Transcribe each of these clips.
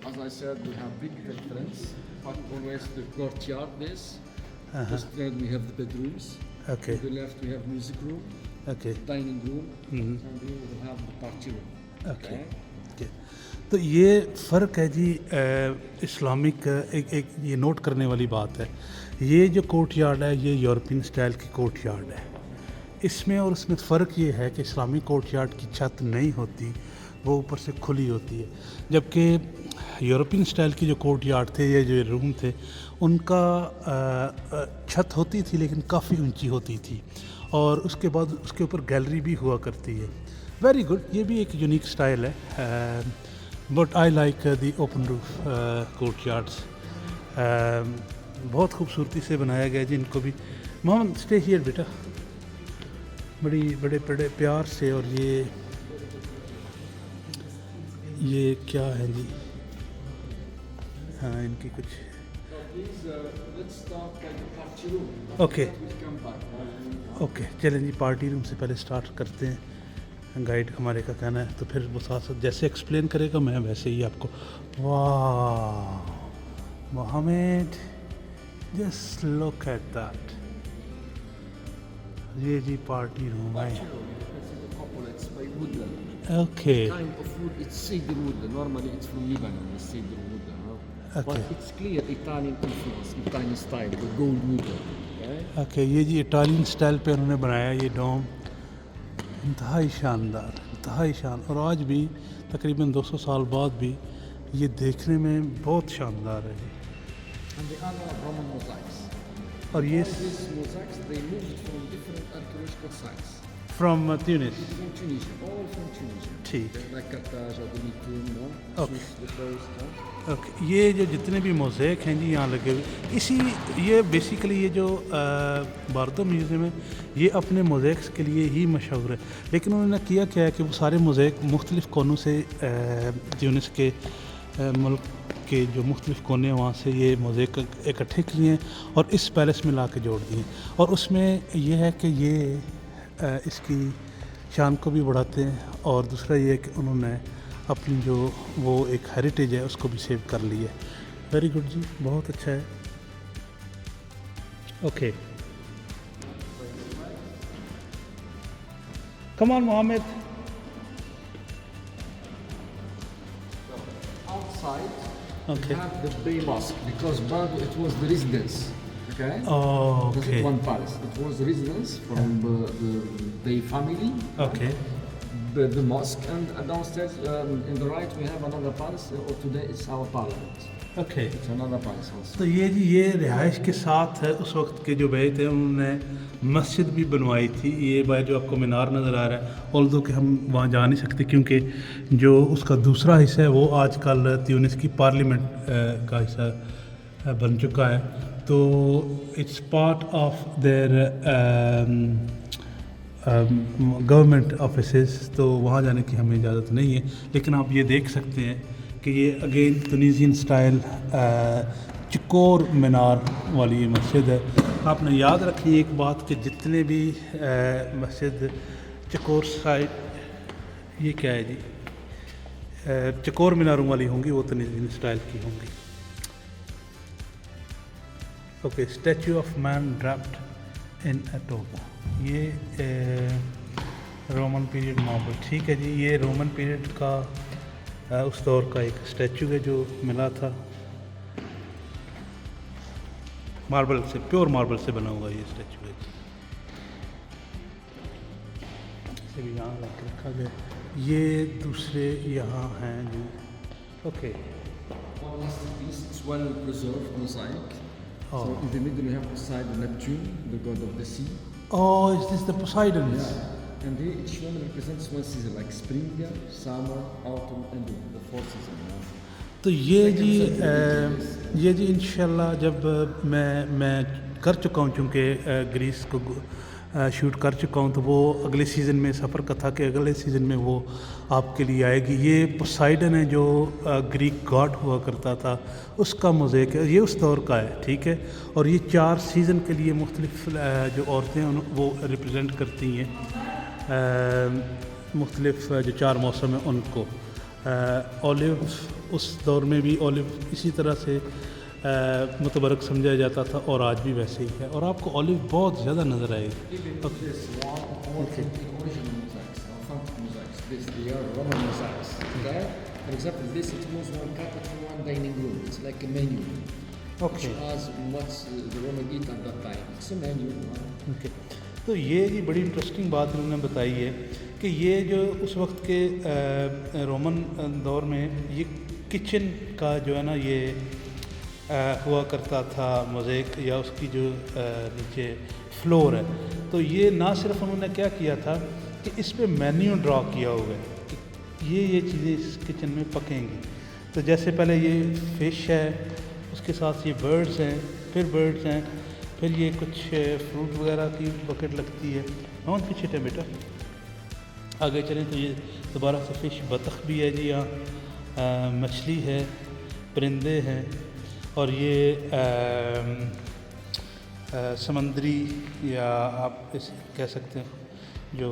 as I said, we have big entrance, but always the courtyard this. Just then we have the bedrooms. Okay. To the left we have music room, Okay. dining room, and here we have the party room. Okay. तो ये फ़र्क है जी Islamic एक ये note करने वाली बात है। ये जो कोर्ट यार्ड है ये यूरोपियन स्टाइल की कोर्ट यार्ड है। इसमें और उसमें फ़र्क ये है कि इस्लामिक कोर्ट यार्ड की छत नहीं होती, वो ऊपर से खुली होती है, जबकि यूरोपियन स्टाइल की जो कोर्ट यार्ड थे ये जो रूम थे उनका छत होती थी लेकिन काफ़ी ऊंची होती थी और उसके बाद उसके ऊपर गैलरी भी हुआ करती है। वेरी गुड, ये भी एक यूनिक स्टाइल है। But I like the open roof court yards. बहुत खूबसूरती से बनाया गया जी इनको भी। मोहम्मद स्टे हियर बेटा, बड़े प्यार से। और ये क्या है जी? हाँ, इनकी कुछ ओके ओके चलें जी, पार्टी रूम से पहले स्टार्ट करते हैं। गाइड हमारे का कहना है तो फिर वो साथ साथ जैसे एक्सप्लेन करेगा मैं वैसे ही आपको। वाह Mohammad, just look at that. ये जी पार्टी रूम है। Okay Kind of wood, it's cedar wood. Normally it's from Lebanon, the cedar wood. Okay. But it's clear Italian influence, Italian style, the gold wood. Okay? Okay ये जी Italian style पे उन्होंने बनाया ये डोम। इंतहाई शानदार, इंतहाई शान। और आज भी तकरीबन 200 साल बाद भी ये देखने में बहुत शानदार है जी। And the other Roman mosaics. और ये All these mosaics, they moved from different archaeological sites. From Tunis. From Tunisia, all from Tunisia. ठीक। Like Carthage or the Mitun, no? Okay. Swiss, the coast, no? Okay ये जो जितने भी mosaic हैं जी यहाँ लगे हुए, इसी ये बेसिकली ये जो बार्दो म्यूज़ियम है ये अपने मोज़ेक्स के लिए ही मशहूर है। लेकिन उन्होंने किया क्या है कि वो सारे मोज़ेक मुख्तलिफ़ कोनों से ट्यूनिस के मुल्क के जो मुख्तलिफ़ कोने हैं वहाँ से ये मोज़ेक इकट्ठे किए हैं और इस पैलेस में ला के जोड़ दिए। और उसमें ये है कि ये इसकी शान को भी बढ़ाते हैं और दूसरा ये है कि उन्होंने अपनी जो वो एक हेरिटेज है उसको भी सेव कर ली है। वेरी गुड जी, बहुत अच्छा है। Okay come on Mohammad. Outside, Okay. we have the Bay Mosque because Bardo, it was the residence. Okay? Oh, This okay. is one palace. It was the residence from the Bay family. Okay. The mosque, and downstairs in the right we have another palace. Or today it's our parliament. Okay. It's another palace also. तो ये जी ये रिहाइश के साथ है उस वक्त के जो बे थे उन्होंने मस्जिद भी बनवाई थी। ये बाय जो आपको मीनार नज़र आ रहा है, ऑल्दो कि हम वहाँ जा नहीं सकते क्योंकि जो उसका दूसरा हिस्सा है वो आजकल ट्यूनिस की पार्लियामेंट का हिस्सा बन चुका है। तो it's part of their government offices, तो वहाँ जाने की हमें इजाज़त नहीं है। लेकिन आप ये देख सकते हैं कि ये अगेन तुनीसियन स्टाइल चकोर मीनार वाली ये मस्जिद है। आपने याद रखी एक बात कि जितने भी मस्जिद चकोर साइड, ये क्या है जी, चकोर मीनारों वाली होंगी वो तुनीसियन स्टाइल की होंगी। Okay, statue of man draped in a toga, ये रोमन पीरियड मार्बल। ठीक है जी, ये रोमन पीरियड का उस दौर का एक स्टैचू है जो मिला था मार्बल से, प्योर मार्बल से बना हुआ ये स्टैचू है। इसे भी यहाँ रखा गया। ये दूसरे यहाँ हैं जी। Okay, It's well preserved mosaic. So in the middle you have Poseidon, Neptune, the god of the sea. Oh, is this the Poseidons? Yeah. And each one represents one season, like spring, summer, autumn, and winter, the four seasons. तो ये जी इंशाल्लाह जब मैं कर चुका हूँ, चूँकि Greece को शूट कर चुका हूँ, तो वो अगले सीज़न में सफ़र का था कि अगले सीज़न में वो आपके लिए आएगी। ये पोसाइडन है जो ग्रीक गॉड हुआ करता था, उसका मोज़ेक है। ये उस दौर का है, ठीक है। और ये 4 सीज़न के लिए मुख्तलिफ जो औरतें वो रिप्रेजेंट करती हैं, मुख्तलिफ जो 4 मौसम हैं उनको। ऑलिव उस दौर में भी ऑलिव इसी तरह से मुतबरक समझा जाता था और आज भी वैसे ही है, और आपको ऑलिव बहुत ज़्यादा नज़र आएगी। This one of the original mosaics, authentic mosaics. This they are Roman mosaics. Okay? For example, this it was one carpet for one dining room. It's like a menu. Which was what the Roman eat at that time. It's a menu. Okay. तो ये जी बड़ी interesting बात उन्होंने बताई है कि ये जो उस वक्त के रोमन दौर में ये किचन का जो है ना ये हुआ करता था मोज़ेक, या उसकी जो नीचे फ्लोर है, तो ये ना सिर्फ उन्होंने क्या किया था कि इस पे मेन्यू ड्रॉ किया हुआ है कि ये चीज़ें इस किचन में पकेंगी। तो जैसे पहले ये फ़िश है, उसके साथ ये बर्ड्स हैं, फिर ये कुछ फ्रूट वगैरह की बकेट लगती है। और पीछे है बेटा, आगे चलें तो ये दोबारा से फ़िश, बतख भी है जी यहाँ, मछली है, परिंदे हैं, और ये समंदरी या आप इसे कह सकते हैं जो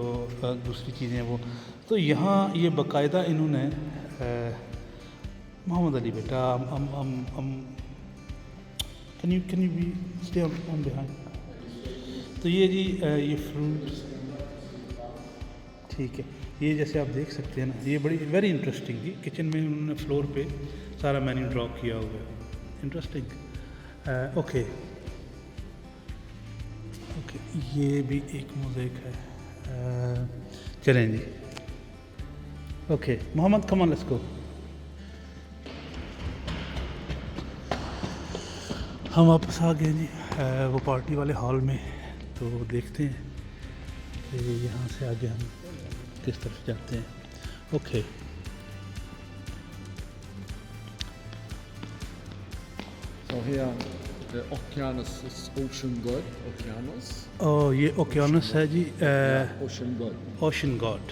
दूसरी चीज़ें वो। तो यहाँ ये बाकायदा इन्होंने मोहम्मद अली बेटा can you be stay on behind. तो ये जी ये फ्रूट, ठीक है, ये जैसे आप देख सकते हैं ना, ये बड़ी वेरी इंटरेस्टिंग थी। किचन में उन्होंने फ्लोर पे सारा मेन्यू ड्रॉ किया हुआ है, इंटरेस्टिंग। ओके, ये भी एक मोज़ेक है। चलें जी, okay Mohammad, come on, let's go. हम वापस आ गए जी वो पार्टी वाले हॉल में। तो देखते हैं कि यहाँ से आगे हम किस तरफ जाते हैं। Okay, So here the Oceanus is ocean god. Oceanus. ये ओकेयानस है जी, Ocean god. Ocean god,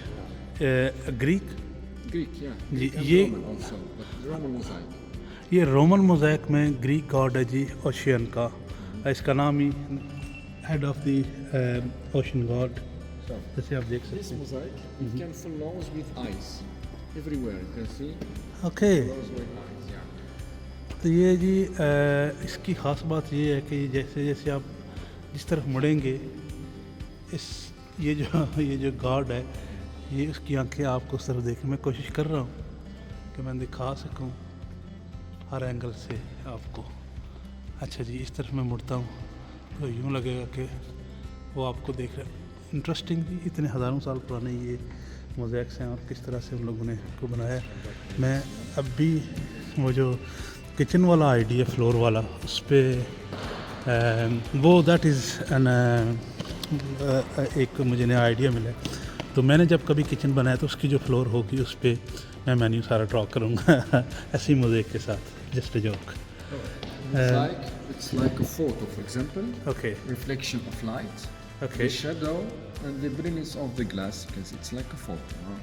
Greek Greek, yeah. जी। And ये Roman also, but Roman mosaic. ये रोमन मोज़ेक में ग्रीक गॉड है जी ओशियन का, इसका नाम ही head of the ocean god. So जैसे आप देख this सकते हैं। mosaic it can flows with eyes everywhere. You can see okay, flows with eyes. Yeah. तो ये जी इसकी ख़ास बात ये है कि जैसे जैसे आप जिस तरफ मुड़ेंगे, ये जो गॉड है, ये उसकी आंखें आपको उस तरफ देखने में कोशिश कर रहा हूँ कि मैं दिखा सकूँ हर एंगल से आपको। अच्छा जी, इस तरफ मैं मुड़ता हूँ तो यूँ लगेगा कि वो आपको देख रहे हैं। इंटरेस्टिंग भी, इतने हज़ारों साल पुराने ये मोज़ेक्स हैं और किस तरह से उन लोगों ने को बनाया। मैं अब भी वो जो किचन वाला आइडिया फ्लोर वाला, उस पर वो दैट इज़ एन एक मुझे नया आइडिया मिला। तो मैंने जब कभी किचन बनाया तो उसकी जो फ्लोर होगी उस पर मैं मेन्यू सारा ड्रॉ करूँगा ऐसी मोज़ेक के साथ, just a joke. It's like a photo, for example. Okay. Reflection of light. Okay. The shadow and the brilliance of the glass. Because it's like a photo. Huh?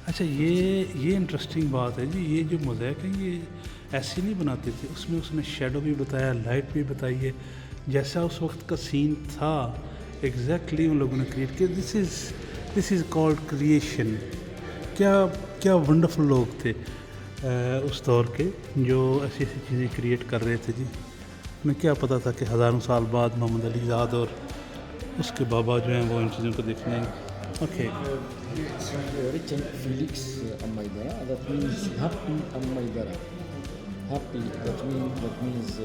अच्छा, ये interesting बात है जी। ये जो मोज़ेक है ये ऐसे नहीं बनाते थे, उसमें उसने शेडो भी बताया, लाइट भी बताई है, जैसा उस वक्त का सीन था एग्जैक्टली उन लोगों ने क्रिएट किया। This is called creation. क्या वंडरफुल लोग थे उस दौर के, जो ऐसी ऐसी चीज़ें क्रिएट कर रहे थे जी। उन्हें क्या पता था कि हज़ारों साल बाद मोहम्मद अली ज़ाद और उसके बाबा जो हैं वो इन चीज़ों को देखने आएंगे। Okay, It's written Felix Ammaydara. That means happy Ammaydara. Happy. That means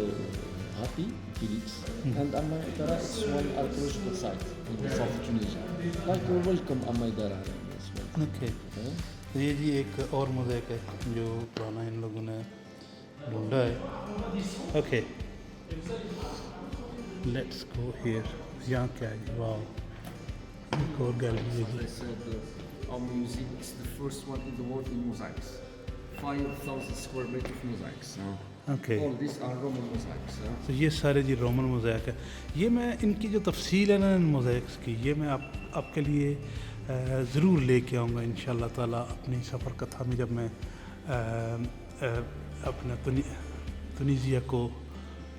happy Felix. And Ammaydara is one archaeological site in the south of Tunisia. Like welcome Ammaydara. Okay. तो ये जी एक और मोज़ेक है जो पुराना इन लोगों ने ढूंढा है। Okay, let's go here. यहाँ क्या है? वाओ, एक और गैलरी है I said our museum is the first one in the world in mosaics. 5,000 square meter of mosaics. Okay. All these are Roman mosaics. तो ये सारे जी रोमन मोज़ेक है। ये मैं इनकी जो तफसील है ना इन मोज़ेक्स की, ये मैं आपके लिए ज़रूर लेके आऊँगा इंशाअल्लाह ताला अपनी सफ़र कथा में, जब मैं अपना तुनीसिया को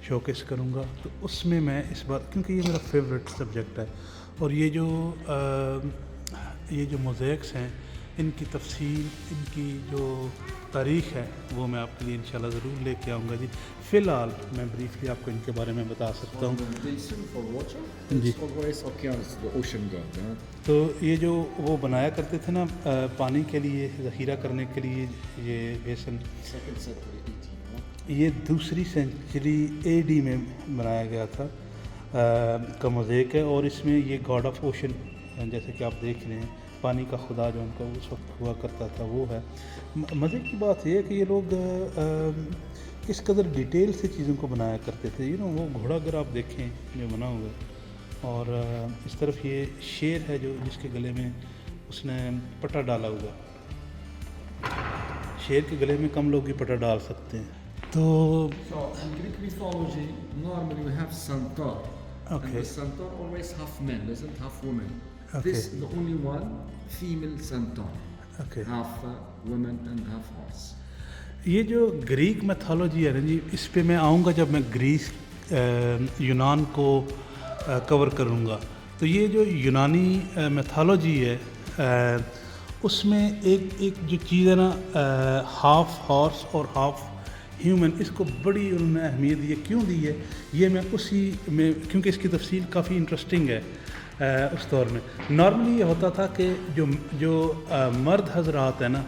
शोकेस करूँगा तो उसमें मैं इस बात, क्योंकि ये मेरा फेवरेट सब्जेक्ट है। और ये जो मोज़ेक्स हैं इनकी तफसील, इनकी जो तारीख़ है वो मैं आपके लिए इंशाल्लाह ज़रूर लेके आऊँगा जी। फ़िलहाल मैं ब्रीफली आपको इनके बारे में बता सकता हूँ जी। तो ये जो वो बनाया करते थे ना पानी के लिए, ज़ख़ीरा करने के लिए, ये बेसन ये 2री सेंचुरी AD में बनाया गया था का मोज़ेक है। और इसमें ये गॉड ऑफ ओशन, जैसे कि आप देख रहे हैं, पानी का खुदा जो उनका उस वक्त हुआ करता था वो है। मज़े की बात यह है कि ये लोग किस कदर डिटेल से चीज़ों को बनाया करते थे। वो घोड़ा अगर आप देखें जो बना हुआ है, और इस तरफ ये शेर है जो जिसके गले में उसने पटा डाला हुआ है। शेर के गले में कम लोग ही पटा डाल सकते हैं। तो in Greek mythology, normally we have centaur. Okay. And the centaur always half men, doesn't half women. Okay. This is the only one female centaur. Okay. Half women and half horse. ये जो Greek mythology है ना जी, इस पे मैं आऊँगा जब मैं ग्रीस यूनान को कवर करूँगा। तो ये जो यूनानी मैथोलॉजी है उसमें एक जो चीज़ है ना, हाफ हॉर्स और हाफ ह्यूमन, इसको बड़ी उन्होंने अहमियत दी है। क्यों दी है ये मैं उसी में, क्योंकि इसकी तफसील काफ़ी इंटरेस्टिंग है। उस दौर में नॉर्मली ये होता था कि जो मर्द हजरात है ना,